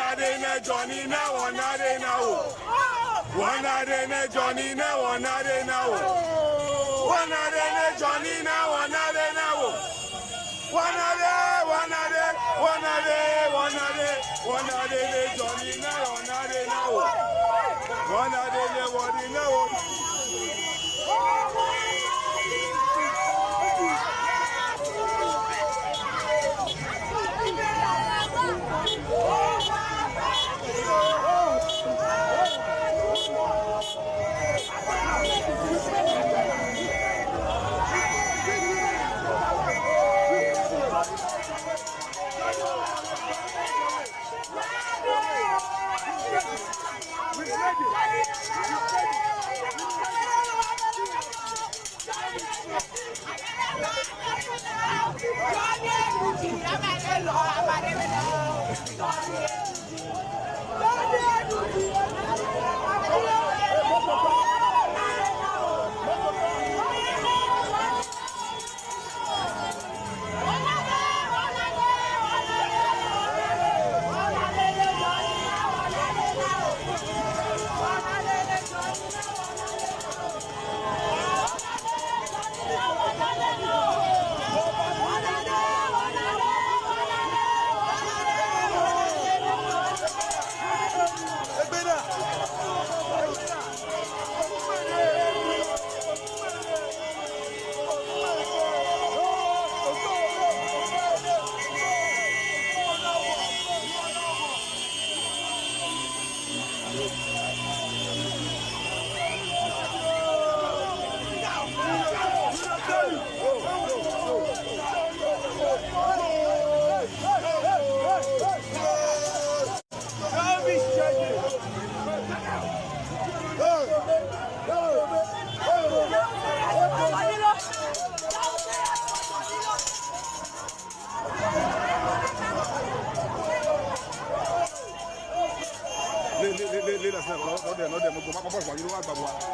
Wanade Johnny now, wanade now. Wanade Johnny now, wanade now. Wanade Johnny now, wanade now. Wanade Johnny now, wanade now. Wanade now.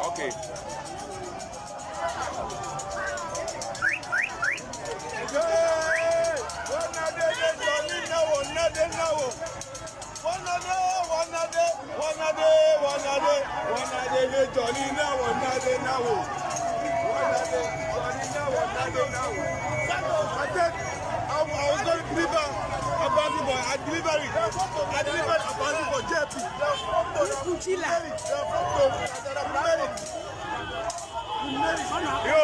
Okay. I delivered a party for JP. Yo,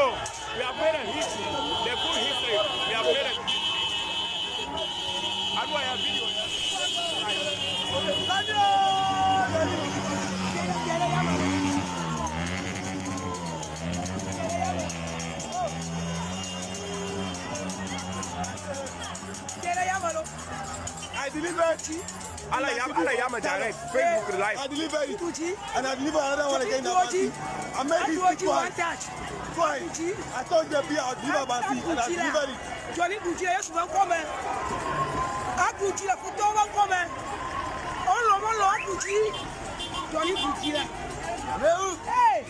we have made a history. The good history. We have made it. How do I have video? I delivered. I am a direct Facebook live. I delivered it. And I delivered another one again. I made it twice. I told them I'll deliver Basi and I delivered it. Johnny Gucci, yes, one comment. I Gucci, a photo, one comment. Oh, Gucci. Johnny Gucci. Hey!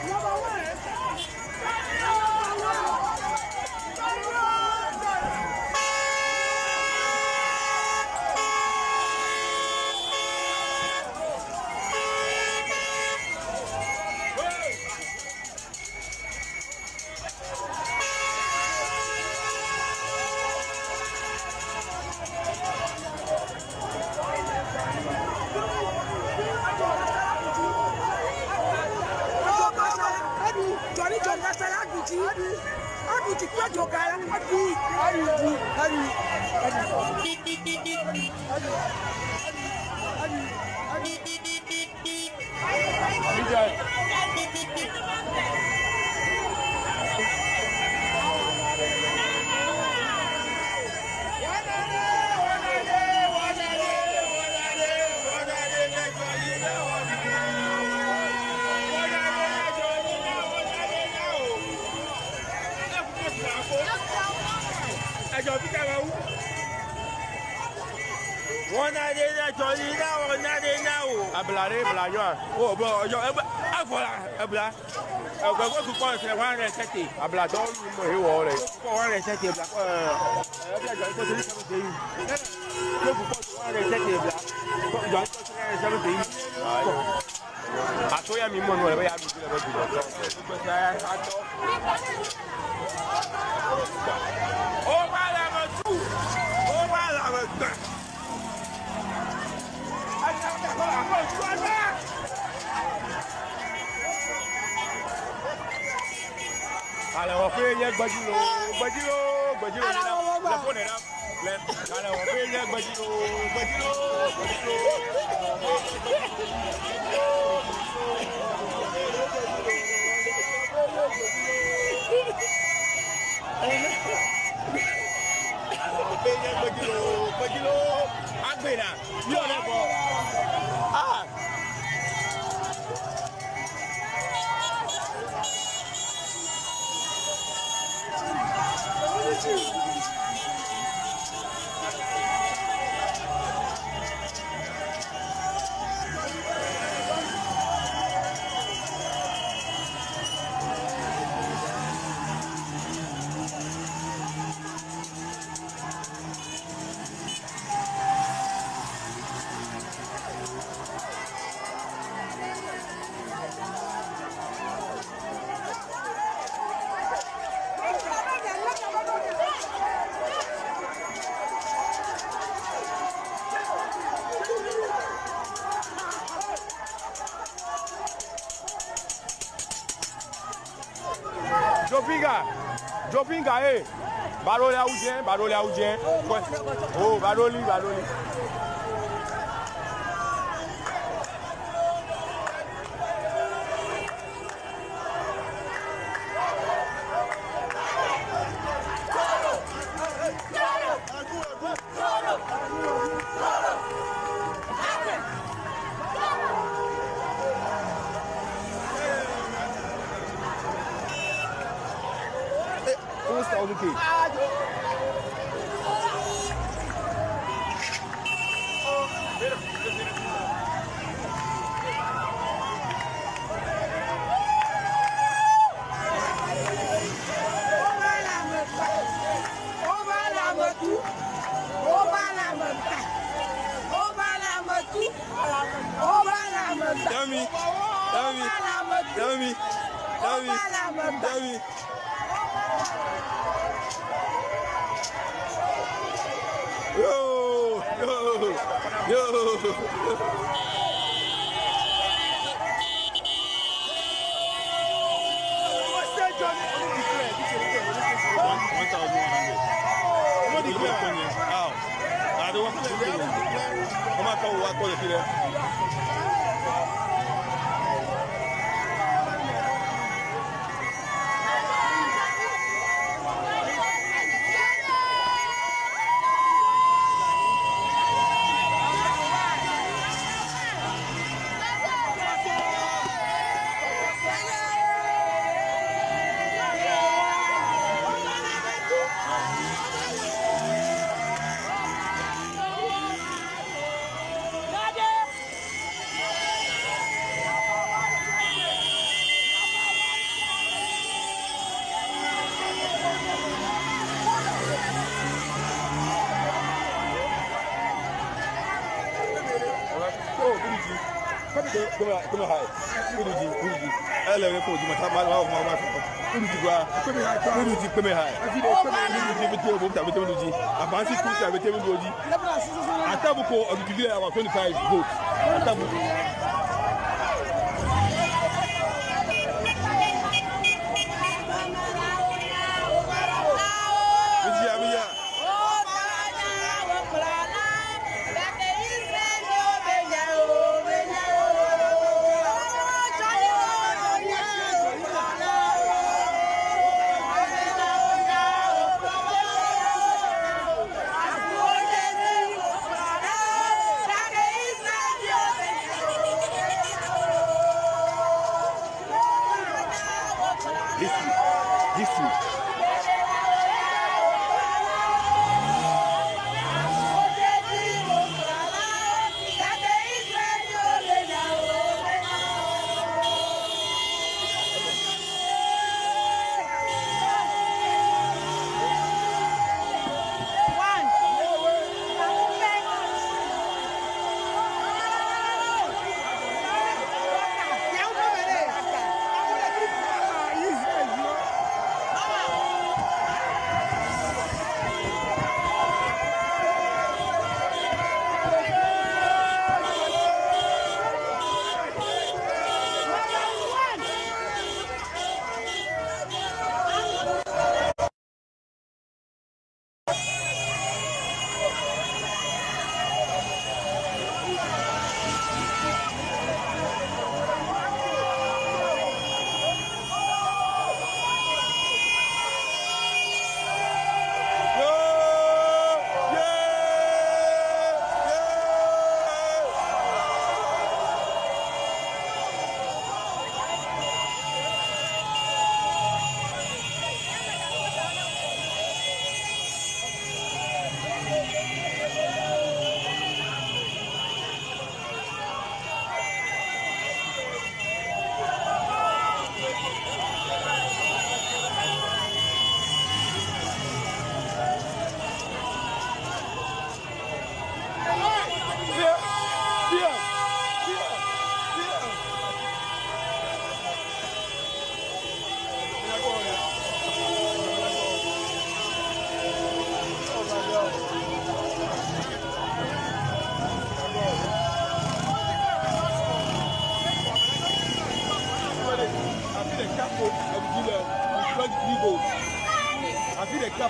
Number one. go to point 130. Abla don't know he wore it. 130 black. Go to 130 black. Don't 170. I saw him in one way. I do oh, my two. Oh, my alors on fait une badilo. La bonne là. Alors on fait une badilo. Agbera. Yo le bo. Ah. Jopinga, eh. Baroli à Oudien. Oh, Baroli. Okay. Dummy. Yo. Come high. Elle est pour du matin, mal,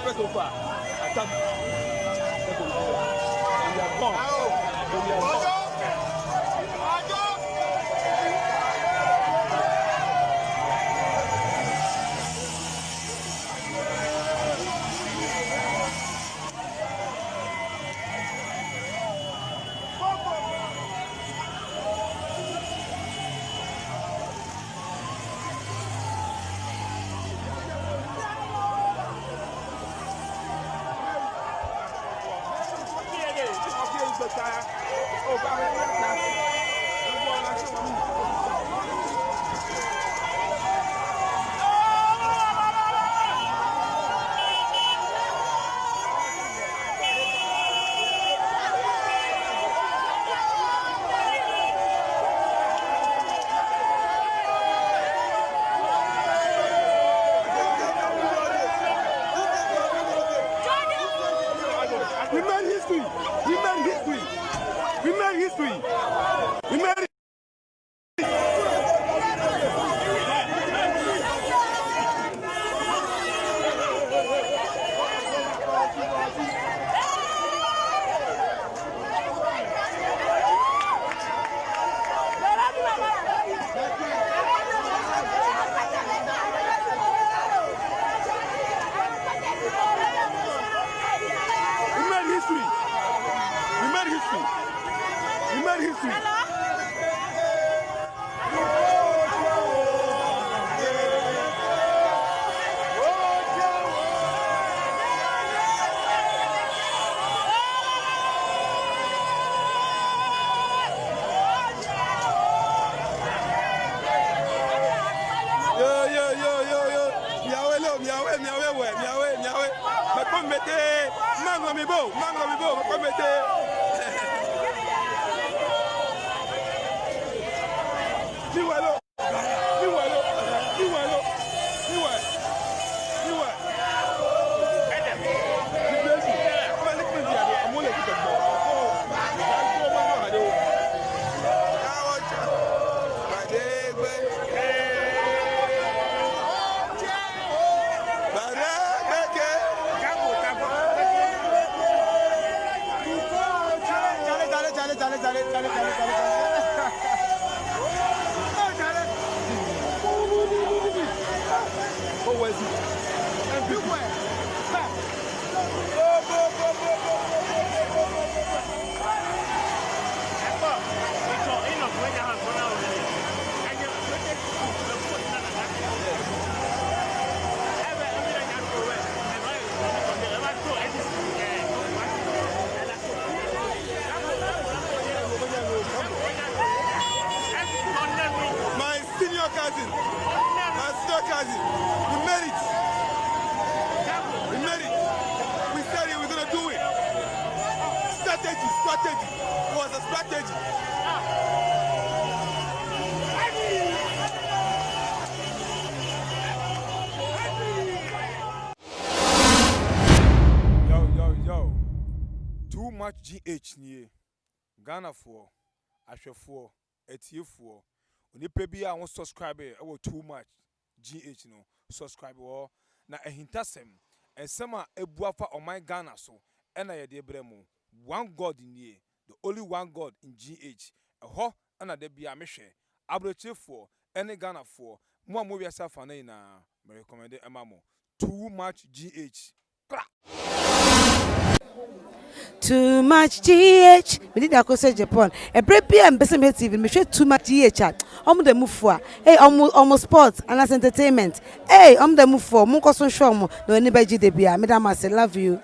happened so far? Attack. We are gone. We are gone. We made history. We made history. We made history. We made it. Strategy. It was a strategy. Yo. Too much GH near Ghana for Asha for ATF for Onipa bi a won subscribe e too much GH no subscribe or na ehintasem ensema ebuafa on my Ghana so ena ye de bremu one God in ye, the only one God in GH. A ho and de be a mission. Abroche for any Ghana for more movie yourself and na me recommend Emamo. Too much GH. Too much GH. We did that say Japan. A break be and best TV. Me share too much GH. The move for. Hey, almost sports and as entertainment. Hey, the move for. Munko son show mo. No anybody de be. Madam, I love you.